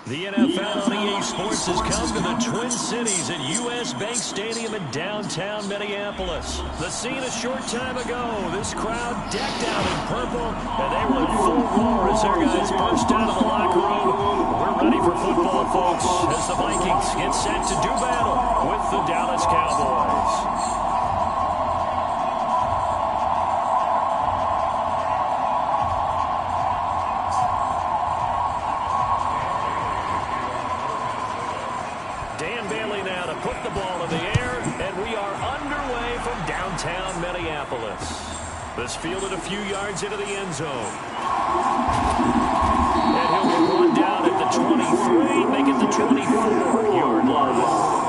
The NFL on EA Sports has come to the Twin Cities at U.S. Bank Stadium in downtown Minneapolis. The scene a short time ago, this crowd decked out in purple, and they were in full roar as their guys burst out of the locker room. We're ready for football, folks, as the Vikings get set to do battle with the Dallas Cowboys. Put the ball in the air, and we are underway from downtown Minneapolis. This fielded a few yards into the end zone. And he'll be brought down at the 23, make it the 24-yard line.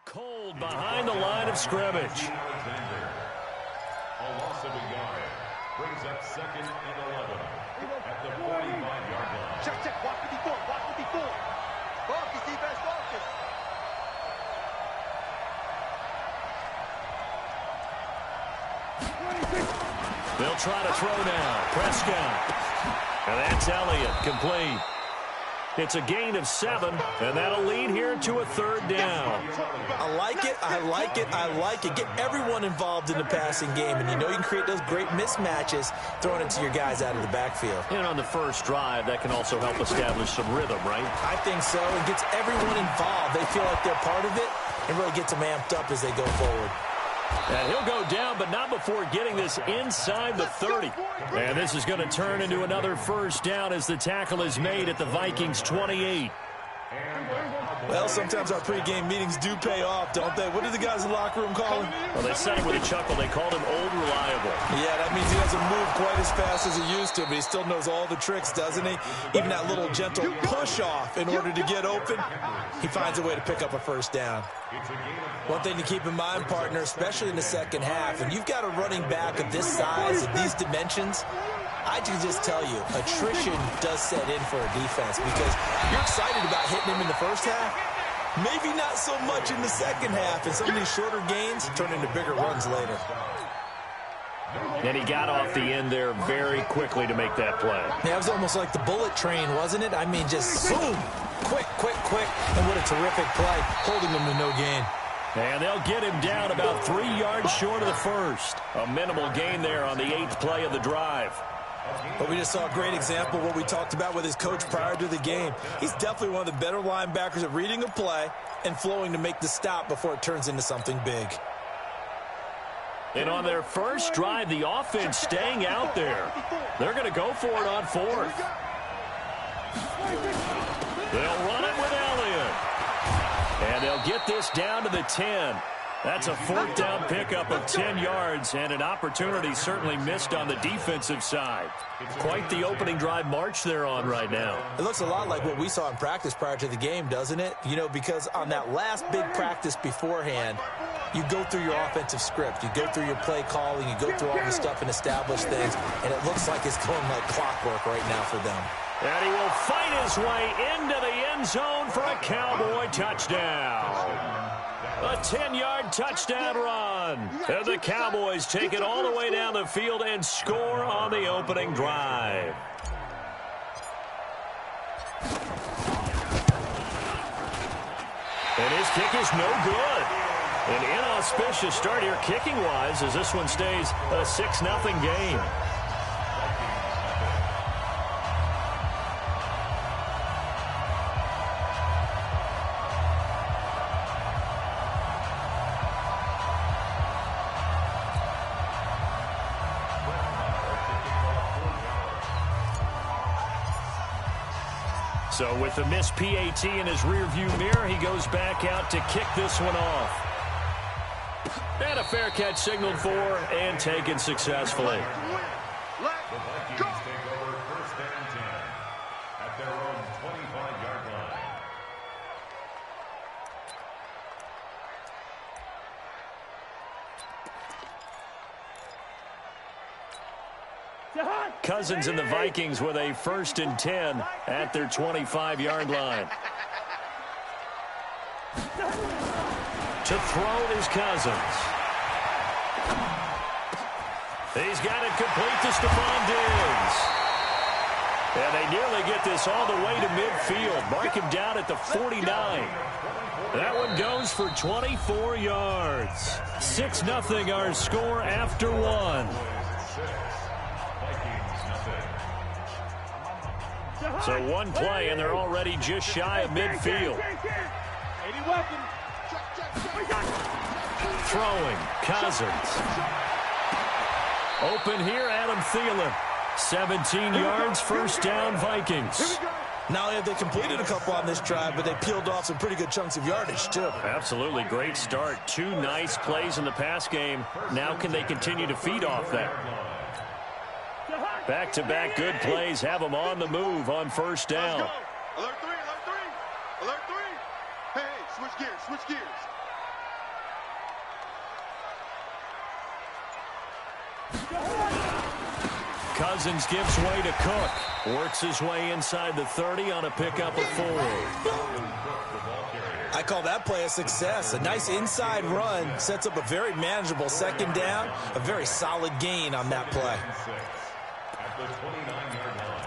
Cold behind the line of scrimmage. A loss of a yard brings up second and 11 at the 45-yard line. Check. Watch 54. Focus, defense, focus. They'll try to throw now. Prescott. And that's Elliott, complete. It's a gain of 7, and that'll lead here to a third down. I like it. Get everyone involved in the passing game, and you know you can create those great mismatches throwing it to your guys out of the backfield. And on the first drive, that can also help establish some rhythm, right? I think so. It gets everyone involved. They feel like they're part of it and really gets them amped up as they go forward. And he'll go down, but not before getting this inside the 30. And this is going to turn into another first down as the tackle is made at the Vikings 28. Well, sometimes our pregame meetings do pay off, don't they? What did the guys in the locker room call him? Well, they said it with a chuckle. They called him Old Reliable. Yeah, that means he doesn't move quite as fast as he used to, but he still knows all the tricks, doesn't he? Even that little gentle push-off in order to get open, he finds a way to pick up a first down. One thing to keep in mind, partner, especially in the second half, when you've got a running back of this size and these dimensions, I can just tell you, attrition does set in for a defense because you're excited about hitting him in the first half. Maybe not so much in the second half, and some of these shorter gains turn into bigger runs later. And he got off the end there very quickly to make that play. Yeah, it was almost like the bullet train, wasn't it? I mean, just boom, quick, and what a terrific play, holding him to no gain. And they'll get him down about 3 yards short of the first. A minimal gain there on the 8th play of the drive. But we just saw a great example of what we talked about with his coach prior to the game. He's definitely one of the better linebackers at reading a play and flowing to make the stop before it turns into something big. And on their first drive, the offense staying out there. They're going to go for it on 4th. They'll run it with Elliott. And they'll get this down to the 10. That's a 4th down pickup of 10 yards, and an opportunity certainly missed on the defensive side. Quite the opening drive march they're on right now. It looks a lot like what we saw in practice prior to the game, doesn't it? You know, because on that last big practice beforehand, you go through your offensive script, you go through your play calling, you go through all the stuff and establish things, and it looks like it's going like clockwork right now for them. And he will fight his way into the end zone for a Cowboy touchdown. A 10-yard touchdown run. And the Cowboys take it all the way down the field and score on the opening drive. And his kick is no good. An inauspicious start here kicking-wise as this one stays a 6-0 game. So with the missed PAT in his rearview mirror, he goes back out to kick this one off. And a fair catch signaled for and taken successfully. The Vikings take over 1st and 10 at their own 25-yard line. Cousins and the Vikings with a 1st and 10 at their 25-yard line. To throw is Cousins. He's got it complete to Stephon Diggs. And they nearly get this all the way to midfield. Mark him down at the 49. That one goes for 24 yards. 6-0 our score after one. So one play, and they're already just shy of midfield. Throwing, Cousins. Open here, Adam Thielen. 17 yards, 1st down, Vikings. Not only have they completed a couple on this drive, but they peeled off some pretty good chunks of yardage, too. Absolutely, great start. 2 nice plays in the pass game. Now can they continue to feed off that? Back-to-back good plays have them on the move on 1st down. Alert 3, alert 3, alert 3. Hey, switch gears, switch gears. Cousins gives way to Cook. Works his way inside the 30 on a pickup of 4. I call that play a success. A nice inside run sets up a very manageable 2nd down. A very solid gain on that play. At the 29-yard line.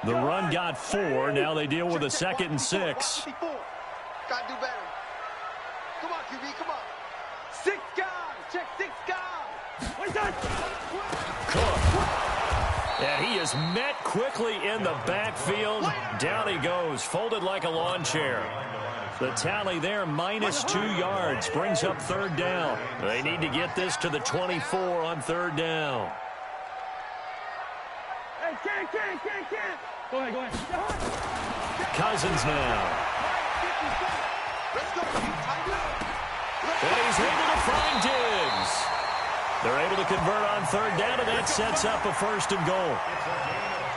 The run got 4. Now they deal with a 2nd and 6. Gotta do better. Come on, QB, come on. 6 guys. Check 6 guys. Cook. And he is met quickly in the backfield. Down he goes, folded like a lawn chair. The tally there, -2 yards, brings up 3rd down. They need to get this to the 24 on 3rd down. Go ahead. Cousins now. And he's able to find Diggs. They're able to convert on 3rd down, and that sets up a 1st and goal.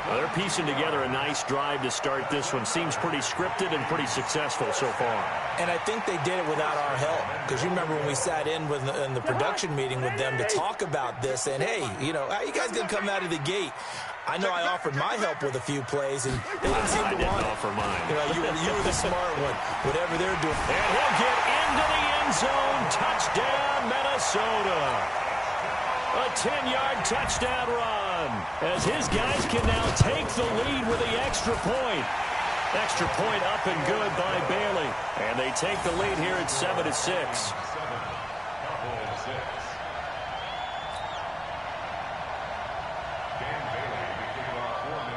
Well, they're piecing together a nice drive to start this one. Seems pretty scripted and pretty successful so far. And I think they did it without our help. Because you remember when we sat in the production meeting with them to talk about this, and hey, you know, how you guys going to come out of the gate? I know I offered my help with a few plays, and they didn't seem to want it. I didn't offer mine. You know, you were the smart one. Whatever they're doing. And he'll get into the end zone. Touchdown, Minnesota. A 10-yard touchdown run as his guys can now take the lead with the extra point. Extra point up and good by Bailey. And they take the lead here at 7-6.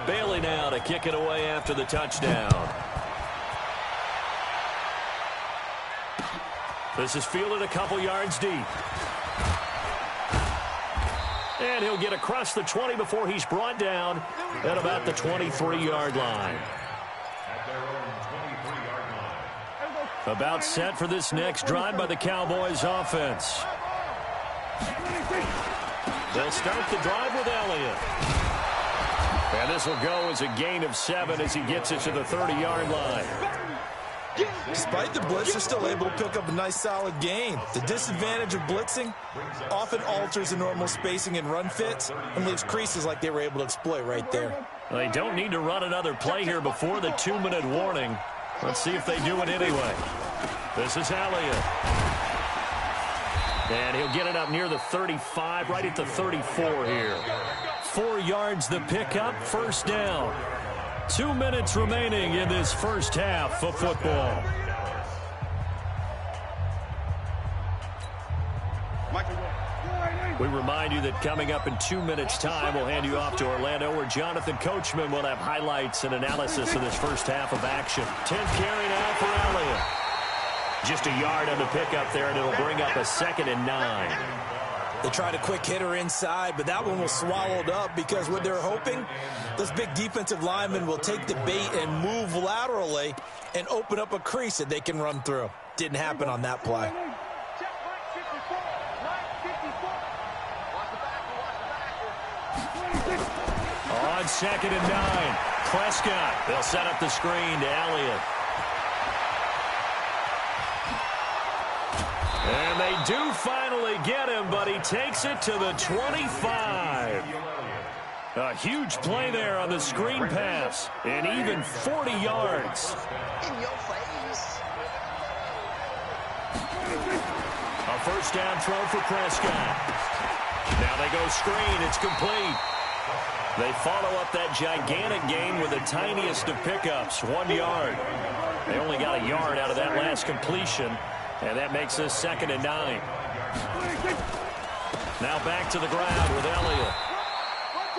Bailey now to kick it away after the touchdown. This is fielded a couple yards deep. And he'll get across the 20 before he's brought down at about the 23-yard line. About set for this next drive by the Cowboys offense. They'll start the drive with Elliott. And this will go as a gain of 7 as he gets it to the 30-yard line. Despite the blitz, they're still able to pick up a nice solid gain. The disadvantage of blitzing often alters the normal spacing and run fits and leaves creases like they were able to exploit right there. They don't need to run another play here before the 2-minute warning. Let's see if they do it anyway. This is Elliott. And he'll get it up near the 35, right at the 34 here. 4 yards the pickup, first down. 2 minutes remaining in this first half of football. We remind you that coming up in 2 minutes' time, we'll hand you off to Orlando, where Jonathan Coachman will have highlights and analysis of this first half of action. 10th carry now for Elliott. Just a yard on the pickup there, and it'll bring up a 2nd and 9. They tried a quick hitter inside, but that one was swallowed up because what they're hoping, those big defensive linemen will take the bait and move laterally and open up a crease that they can run through. Didn't happen on that play. On 2nd and 9, Prescott. They'll set up the screen to Elliott. And they do finally get him, but he takes it to the 25. A huge play there on the screen pass, and even 40 yards. In your face. A first down throw for Prescott. Now they go screen. It's complete. They follow up that gigantic gain with the tiniest of pickups, 1 yard. They only got a yard out of that last completion. And that makes us 2nd and 9. Now back to the ground with Elliott.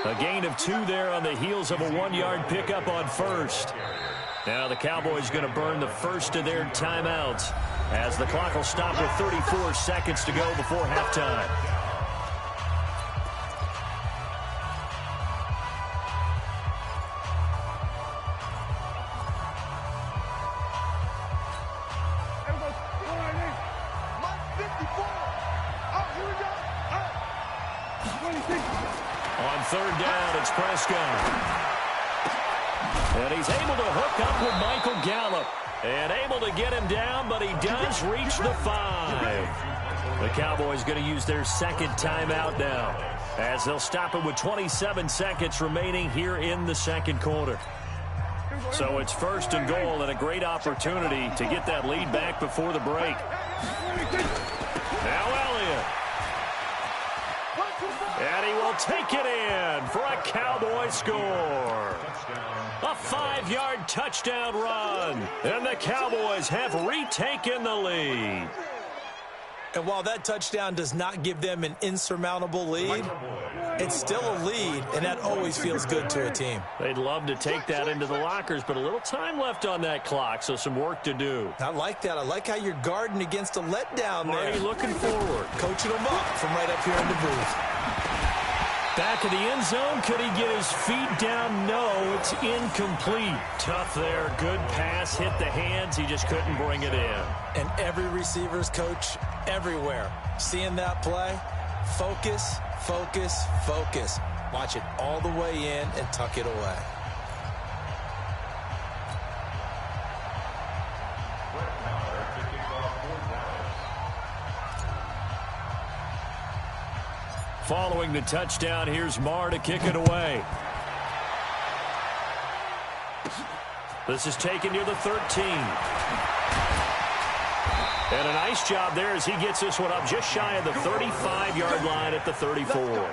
A gain of 2 there on the heels of a 1-yard pickup on first. Now the Cowboys going to burn the first of their timeouts as the clock will stop with 34 seconds to go before halftime. On 3rd down, it's Prescott. And he's able to hook up with Michael Gallup. And able to get him down, but he does reach the 5. The Cowboys going to use their 2nd timeout now, as they'll stop it with 27 seconds remaining here in the 2nd quarter. So it's 1st and goal, and a great opportunity to get that lead back before the break. Now Elliott. And he will take it in for a Cowboy score. A 5-yard touchdown run. And the Cowboys have retaken the lead. And while that touchdown does not give them an insurmountable lead, it's still a lead, and that always feels good to a team. They'd love to take that into the lockers, but a little time left on that clock, so some work to do. I like that. I like how you're guarding against a letdown there. Already looking forward. Coaching them up from right up here in the booth. Back of the end zone. Could he get his feet down? No, it's incomplete. Tough there. Good pass. Hit the hands. He just couldn't bring it in. And every receiver's coach everywhere, seeing that play, focus, focus, focus. Watch it all the way in and tuck it away. Following the touchdown, here's Marr to kick it away. This is taken near the 13. And a nice job there as he gets this one up just shy of the 35-yard line at the 34.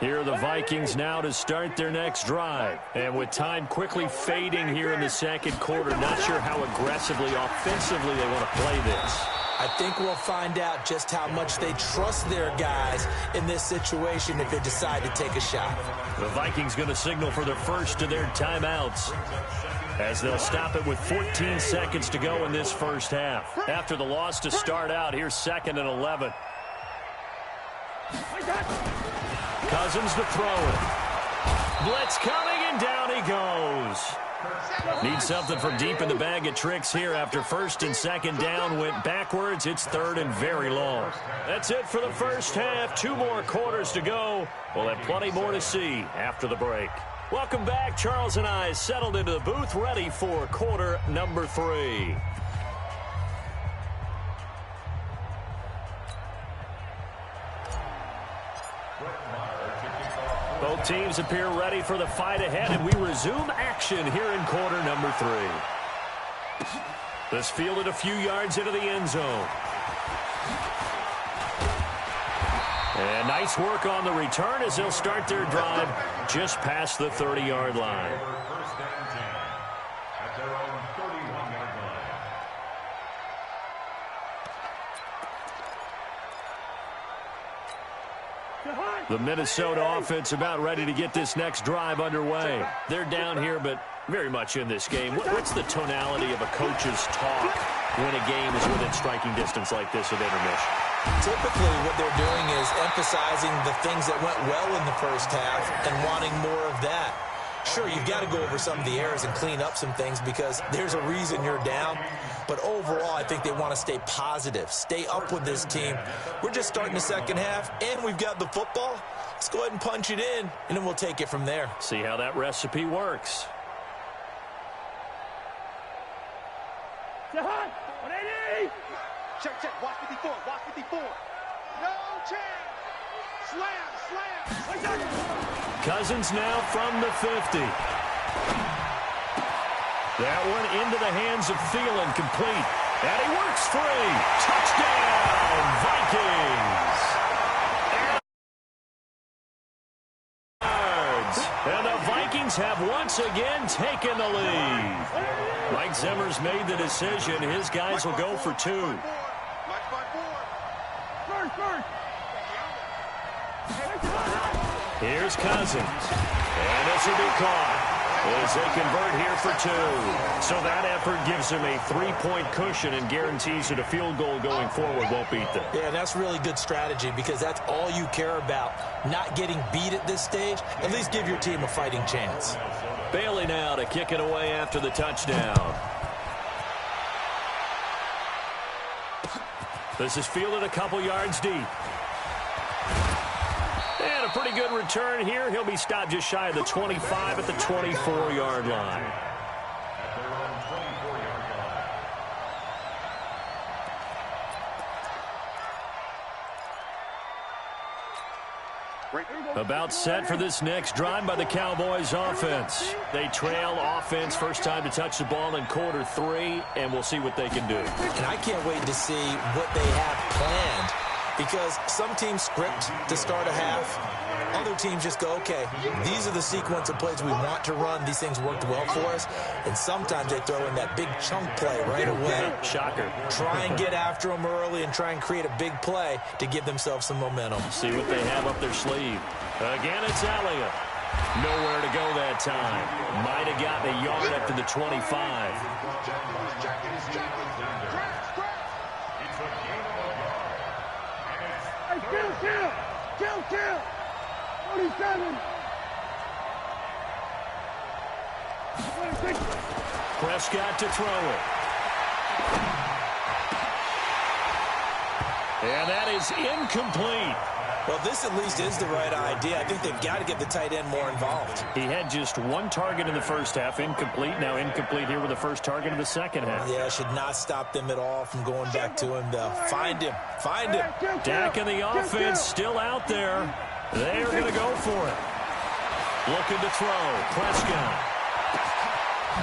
Here are the Vikings now to start their next drive. And with time quickly fading here in the second quarter, not sure how aggressively, offensively they want to play this. I think we'll find out just how much they trust their guys in this situation if they decide to take a shot. The Vikings going to signal for their first of their timeouts as they'll stop it with 14 seconds to go in this first half. After the loss to start out, here's 2nd and 11. Cousins to throw it. Blitz coming, and down he goes. Need something from deep in the bag of tricks here after 1st and 2nd down went backwards. It's 3rd and very long. That's it for the first half. 2 more quarters to go. We'll have plenty more to see after the break. Welcome back. Charles and I settled into the booth ready for quarter number 3. Both teams appear ready for the fight ahead, and we resume action here in quarter number 3. This fielded a few yards into the end zone. And nice work on the return as they'll start their drive just past the 30-yard line. First and 10 at their own 31-yard line. The Minnesota offense about ready to get this next drive underway. They're down here, but very much in this game. What's the tonality of a coach's talk when a game is within striking distance like this at intermission? Typically, what they're doing is emphasizing the things that went well in the first half and wanting more of that. Sure, you've got to go over some of the errors and clean up some things because there's a reason you're down. But overall, I think they want to stay positive, stay up with this team. We're just starting the second half, and we've got the football. Let's go ahead and punch it in, and then we'll take it from there. See how that recipe works. Check, check. Watch 54. Watch 54. No chance. Slam. Cousins now from the 50. That one into the hands of Thielen, complete. And he works free. Touchdown, Vikings. And the Vikings have once again taken the lead. Mike Zimmer's made the decision. His guys will go for 2. Here's Cousins. And this will be caught as they convert here for 2. So that effort gives them a 3-point cushion and guarantees that a field goal going forward won't beat them. Yeah, that's really good strategy because that's all you care about. Not getting beat at this stage. At least give your team a fighting chance. Bailey now to kick it away after the touchdown. This is fielded a couple yards deep. And a pretty good return here. He'll be stopped just shy of the 25 at the 24-yard line. At their own 24-yard line. About set for this next drive by the Cowboys offense. They trail offense first time to touch the ball in quarter 3, and we'll see what they can do. And I can't wait to see what they have planned because some teams script to start a half. Other teams just go, okay, these are the sequence of plays we want to run. These things worked well for us. And sometimes they throw in that big chunk play right away. Shocker. Try and get after them early and try and create a big play to give themselves some momentum. See what they have up their sleeve. Again, it's Elliott. Nowhere to go that time. Might have gotten a yard up to the 25. Kill. 47. Prescott to throw it. And that is incomplete. Well, this at least is the right idea. I think they've got to get the tight end more involved. He had just one target in the first half, incomplete. Now incomplete here with the first target of the second half. Yeah, should not stop them at all from going back to him, though. Find him. Find him. Dak and the offense still out there. They're going to go for it. Looking to throw. Prescott.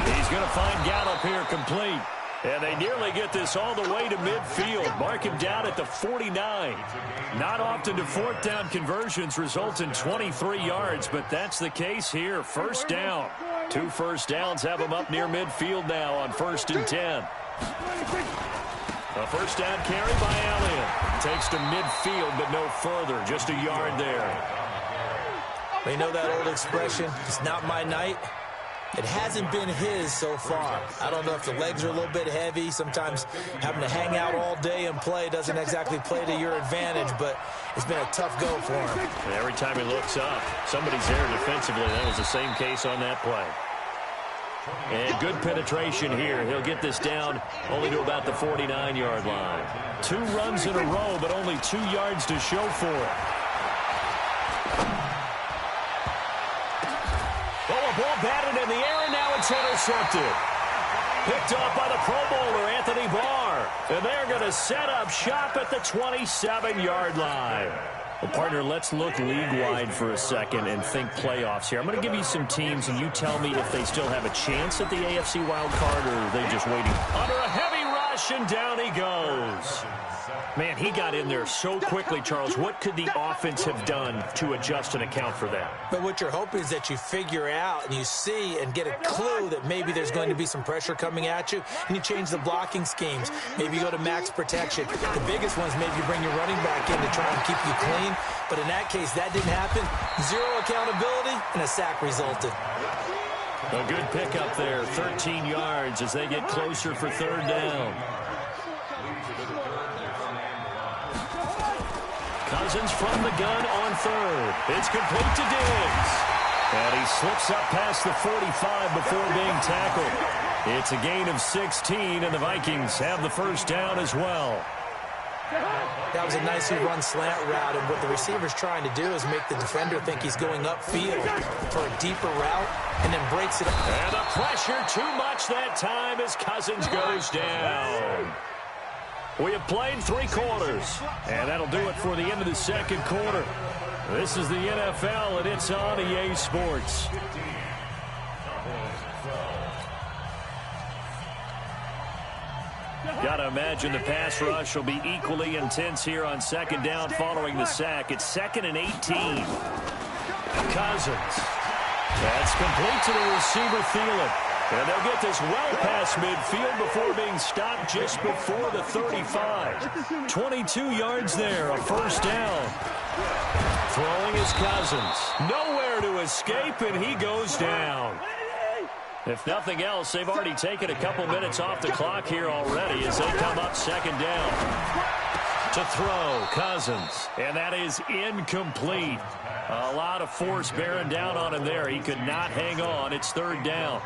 He's going to find Gallup here complete. And they nearly get this all the way to midfield. Mark him down at the 49. Not often do fourth down conversions result in 23 yards, but that's the case here. First down. 2 first downs have them up near midfield now on 1st and 10. A first down carry by Elliott. Takes to midfield, but no further. Just a yard there. They know that old expression, it's not my night. It hasn't been his so far. I don't know if the legs are a little bit heavy. Sometimes having to hang out all day and play doesn't exactly play to your advantage, but it's been a tough go for him. And every time he looks up, somebody's there defensively. That was the same case on that play. And good penetration here. He'll get this down only to about the 49-yard line. 2 runs in a row, but only 2 yards to show for it. Ball batted in the air, and now it's intercepted. Picked off by the Pro Bowler, Anthony Barr. And they're going to set up shop at the 27-yard line. Well, partner, let's look league-wide for a second and think playoffs here. I'm going to give you some teams, and you tell me if they still have a chance at the AFC wild card, or are they just waiting? Under a heavy rush, and down he goes. Man, he got in there so quickly, Charles. What could the offense have done to adjust and account for that? But what you're hoping is that you figure out and you see and get a clue that maybe there's going to be some pressure coming at you, and you change the blocking schemes. Maybe you go to max protection. The biggest ones, maybe you bring your running back in to try and keep you clean. But in that case, that didn't happen. 0 accountability, and a sack resulted. A good pickup there, 13 yards as they get closer for 3rd down. Cousins from the gun on 3rd. It's complete to Diggs. And he slips up past the 45 before being tackled. It's a gain of 16, and the Vikings have the first down as well. That was a nicely run slant route, and what the receiver's trying to do is make the defender think he's going upfield for a deeper route, and then breaks it up. And the pressure too much that time as Cousins goes down. We have played 3 quarters, and that'll do it for the end of the 2nd quarter. This is the NFL, and it's on EA Sports. Got to imagine the pass rush will be equally intense here on 2nd down following the sack. It's 2nd and 18. Cousins. That's complete to the receiver, Thielen. And they'll get this well past midfield before being stopped just before the 35. 22 yards there, a first down. Throwing is Cousins. Nowhere to escape, and he goes down. If nothing else, they've already taken a couple minutes off the clock here already as they come up 2nd down. To throw, Cousins. And that is incomplete. A lot of force bearing down on him there. He could not hang on. It's 3rd down.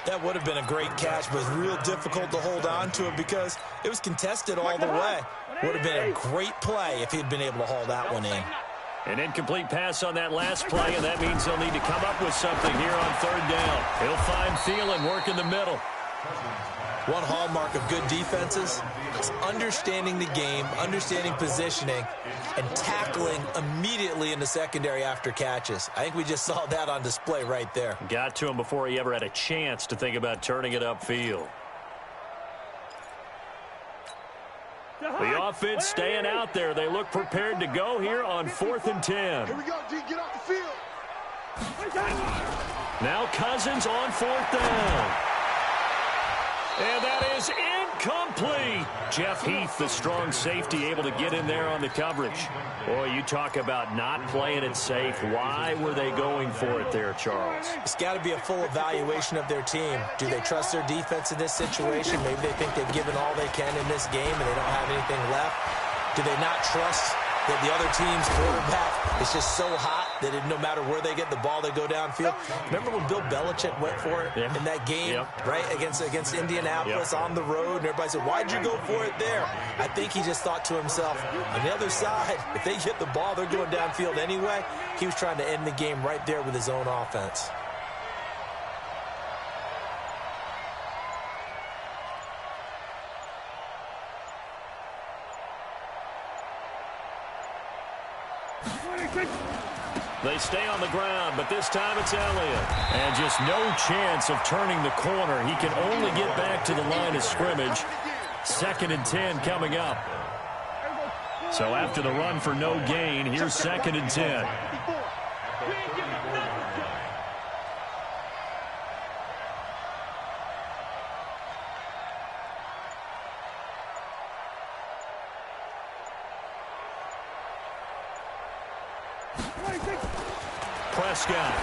That would have been a great catch, but it was real difficult to hold on to it because it was contested all the way. Would have been a great play if he'd been able to haul that one in. An incomplete pass on that last play, and that means they'll need to come up with something here on 3rd down. He'll find Thielen working the middle. One hallmark of good defenses is understanding the game, understanding positioning, and tackling immediately in the secondary after catches. I think we just saw that on display right there. Got to him before he ever had a chance to think about turning it upfield. The offense staying out there. They look prepared to go here on 4th and 10. Here we go, G. Get off the field. Now Cousins on 4th down. And that is incomplete. Jeff Heath, the strong safety, able to get in there on the coverage. Boy, you talk about not playing it safe. Why were they going for it there, Charles? It's got to be a full evaluation of their team. Do they trust their defense in this situation? Maybe they think they've given all they can in this game and they don't have anything left. Do they not trust that the other team's quarterback is just so hot that no matter where they get the ball, they go downfield. Remember when Bill Belichick went for it in that game, right, against Indianapolis on the road, and everybody said, why'd you go for it there? I think he just thought to himself, on the other side, if they get the ball, they're going downfield anyway. He was trying to end the game right there with his own offense. They stay on the ground, but this time it's Elliott. And just no chance of turning the corner. He can only get back to the line of scrimmage. 2nd and 10 coming up. So after the run for no gain, here's 2nd and 10. Prescott.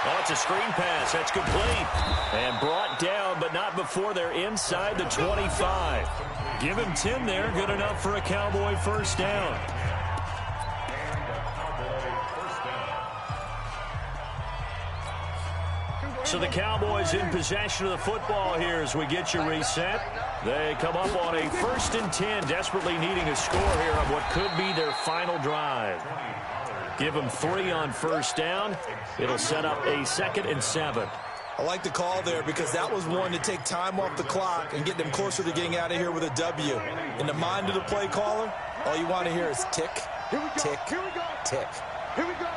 Oh, it's a screen pass. That's complete. And brought down, but not before they're inside the 25. Give him 10 there. Good enough for a Cowboy first down. So the Cowboys in possession of the football here as we get you reset. They come up on a 1st and 10, desperately needing a score here on what could be their final drive. Give them 3 on first down. It'll set up a 2nd and 7. I like the call there because that was one to take time off the clock and get them closer to getting out of here with a W. In the mind of the play caller, all you want to hear is tick, tick, tick. Here we go.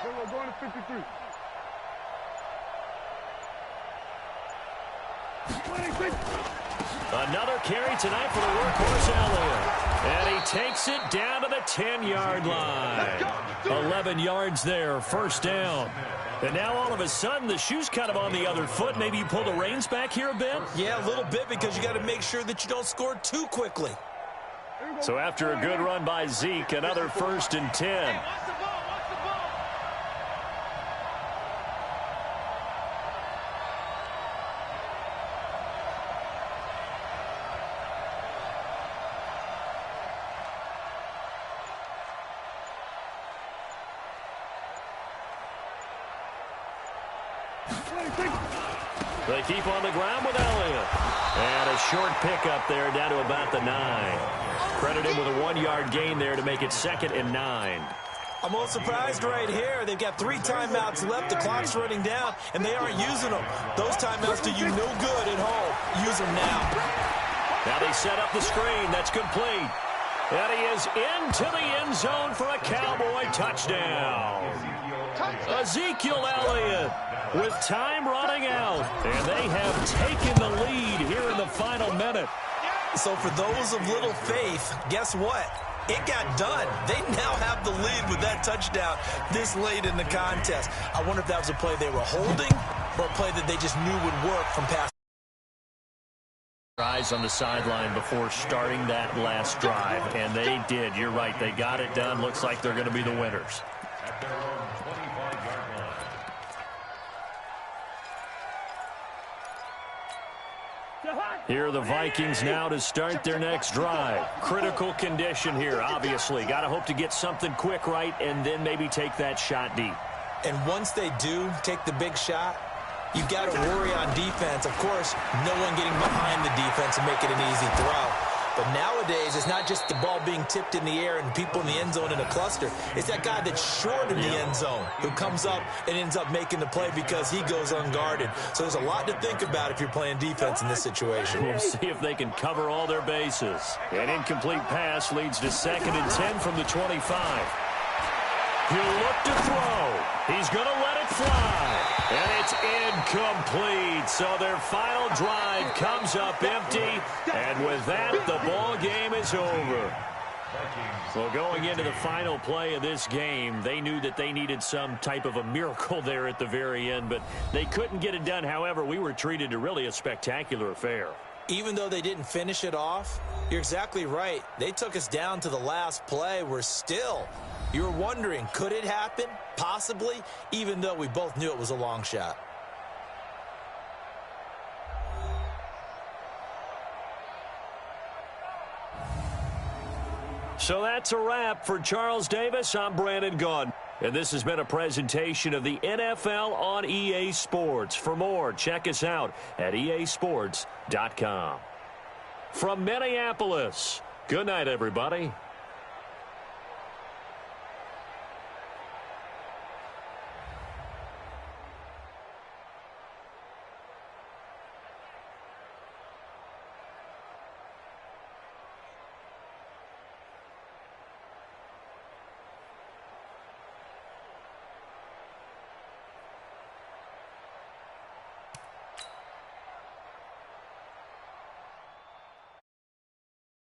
We're going to 53. Another carry tonight for the workhorse Elliott. And he takes it down to the 10-yard line. 11 yards there, first down. And now all of a sudden the shoe's kind of on the other foot. Maybe you pull the reins back here a bit? Yeah, a little bit because you got to make sure that you don't score too quickly. So after a good run by Zeke, another 1st and 10. They keep on the ground with Elliott. And a short pickup there down to about the 9. Credit him with a 1-yard gain there to make it 2nd and 9. I'm a little surprised right here. They've got 3 timeouts left. The clock's running down, and they aren't using them. Those timeouts do you no good at home. Use them now. Now they set up the screen. That's complete. And he is into the end zone for a Cowboy touchdown. Ezekiel Elliott with time running out. And they have taken the lead here in the final minute. So for those of little faith, guess what? It got done. They now have the lead with that touchdown this late in the contest. I wonder if that was a play they were holding or a play that they just knew would work from past. Eyes on the sideline before starting that last drive, and they did. You're right. They got it done. Looks like they're going to be the winners. At their own 25-yard line. Here are the Vikings now to start their next drive. Critical condition here, obviously. Got to hope to get something quick right and then maybe take that shot deep. And once they do take the big shot, you've got to worry on defense. Of course, no one getting behind the defense and make it an easy throw. But nowadays, it's not just the ball being tipped in the air and people in the end zone in a cluster. It's that guy that's short of the end zone who comes up and ends up making the play because he goes unguarded. So there's a lot to think about if you're playing defense in this situation. We'll see if they can cover all their bases. An incomplete pass leads to 2nd and 10 from the 25. He'll look to throw. He's going to let it fly. And it's incomplete. So their final drive comes up empty. And with that, the ball game is over. Well, going into the final play of this game, they knew that they needed some type of a miracle there at the very end, but they couldn't get it done. However, we were treated to really a spectacular affair. Even though they didn't finish it off, you're exactly right. They took us down to the last play. We're still You were wondering, could it happen? Possibly, even though we both knew it was a long shot. So that's a wrap for Charles Davis. I'm Brandon Gaudin. And this has been a presentation of the NFL on EA Sports. For more, check us out at easports.com. From Minneapolis, good night, everybody.